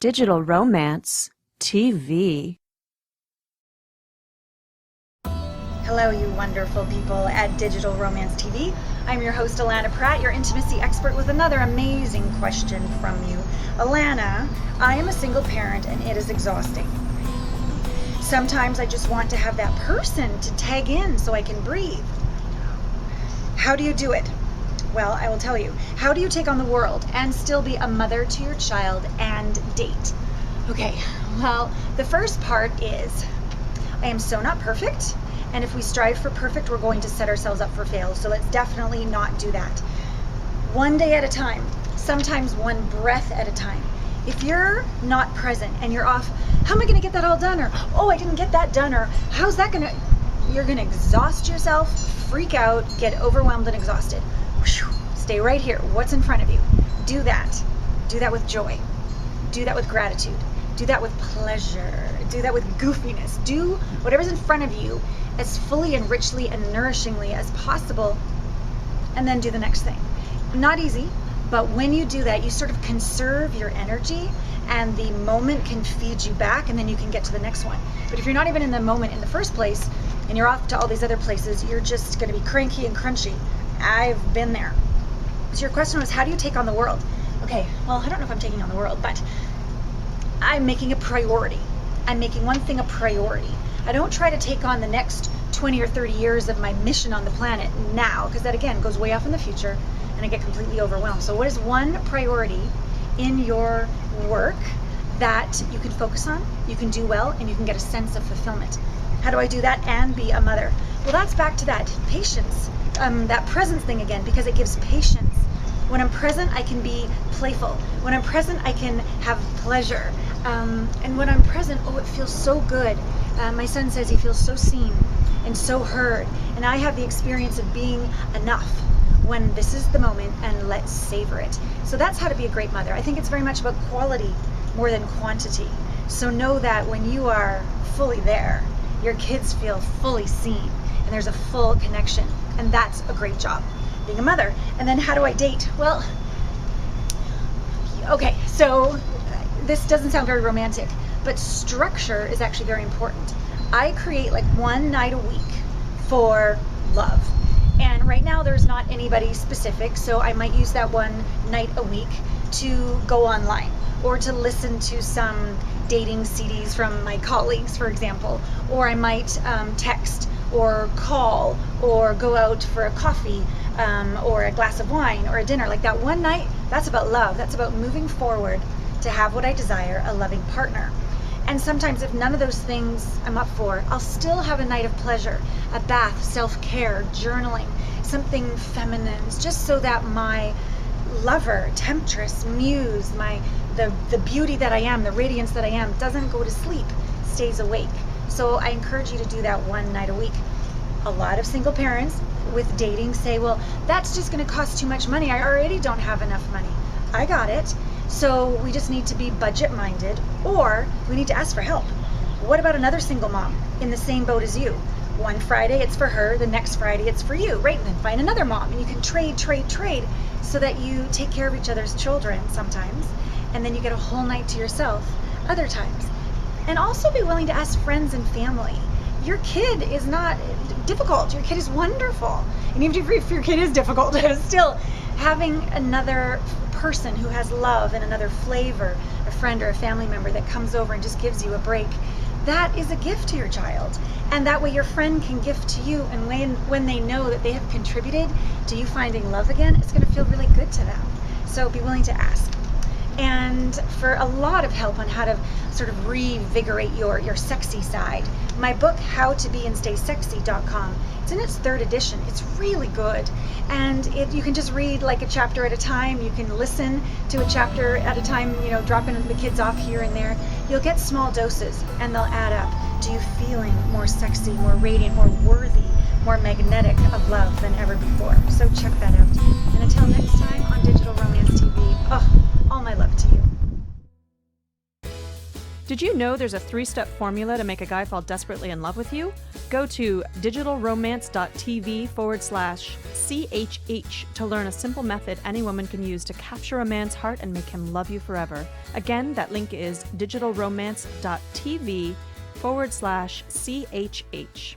Digital Romance TV. Hello, you wonderful people at Digital Romance TV. I'm your host, Allana Pratt, your intimacy expert, with another amazing question from you. Allana, I am a single parent and it is exhausting. Sometimes I just want to have that person to tag in so I can breathe. How do you do it? Well, I will tell you. How do you take on the world and still be a mother to your child and date? Okay, well, the first part is I am so not perfect. And if we strive for perfect, we're going to set ourselves up for fail. So let's definitely not do that. One day at a time, sometimes one breath at a time. If you're not present and you're off, how am I going to get that all done? Or, oh, I didn't get that done. Or, how's that going to, you're going to exhaust yourself, freak out, get overwhelmed and exhausted. Stay right here. What's in front of you? Do that. Do that with joy. Do that with gratitude. Do that with pleasure. Do that with goofiness. Do whatever's in front of you as fully and richly and nourishingly as possible, and then do the next thing. Not easy, but when you do that, you sort of conserve your energy, and the moment can feed you back, and then you can get to the next one. But if you're not even in the moment in the first place, and you're off to all these other places, you're just going to be cranky and crunchy. I've been there. So your question was, how do you take on the world? Okay, well, I don't know if I'm taking on the world, but I'm making a priority. I'm making one thing a priority. I don't try to take on the next 20 or 30 years of my mission on the planet now, because that again goes way off in the future and I get completely overwhelmed. So what is one priority in your work that you can focus on, you can do well, and you can get a sense of fulfillment? How do I do that and be a mother? Well, that's back to that patience, that presence thing again, because it gives patience. When I'm present, I can be playful. When I'm present, I can have pleasure. And when I'm present, oh, it feels so good. My son says he feels so seen and so heard. And I have the experience of being enough when this is the moment, and let's savor it. So that's how to be a great mother. I think it's very much about quality more than quantity. So know that when you are fully there, your kids feel fully seen and there's a full connection. And that's a great job, being a mother. And then how do I date? Well, okay, so this doesn't sound very romantic, but structure is actually very important. I create like one night a week for love. And right now there's not anybody specific, so I might use that one night a week to go online or to listen to some dating CDs from my colleagues, for example. Or I might text or call or go out for a coffee or a glass of wine or a dinner. Like that one night, that's about love. That's about moving forward to have what I desire, a loving partner. And sometimes if none of those things I'm up for, I'll still have a night of pleasure, a bath, self-care, journaling, something feminine, just so that my lover, temptress, muse, the beauty that I am, the radiance that I am, doesn't go to sleep, stays awake. So I encourage you to do that one night a week. A lot of single parents with dating say, well, that's just going to cost too much money. I already don't have enough money. I got it. So we just need to be budget-minded, or we need to ask for help. What about another single mom in the same boat as you? One Friday it's for her, the next Friday it's for you, right? And then find another mom, and you can trade, so that you take care of each other's children sometimes, and then you get a whole night to yourself other times. And also be willing to ask friends and family. Your kid is not difficult. Your kid is wonderful. And even if your kid is difficult, still having another person who has love and another flavor, a friend or a family member that comes over and just gives you a break, that is a gift to your child. And that way your friend can gift to you, and when they know that they have contributed to you finding love again, it's going to feel really good to them. So be willing to ask. And for a lot of help on how to sort of reinvigorate your sexy side, my book, howtobeandstaysexy.com, it's in its 3rd edition. It's really good. And you can just read like a chapter at a time. You can listen to a chapter at a time, dropping the kids off here and there. You'll get small doses and they'll add up to you feeling more sexy, more radiant, more worthy, more magnetic of love than ever before. So check that out. And until next time on Digital Romance TV, all my love to you. Did you know there's a 3-step formula to make a guy fall desperately in love with you? Go to digitalromance.tv/CHH to learn a simple method any woman can use to capture a man's heart and make him love you forever. Again, that link is digitalromance.tv/CHH.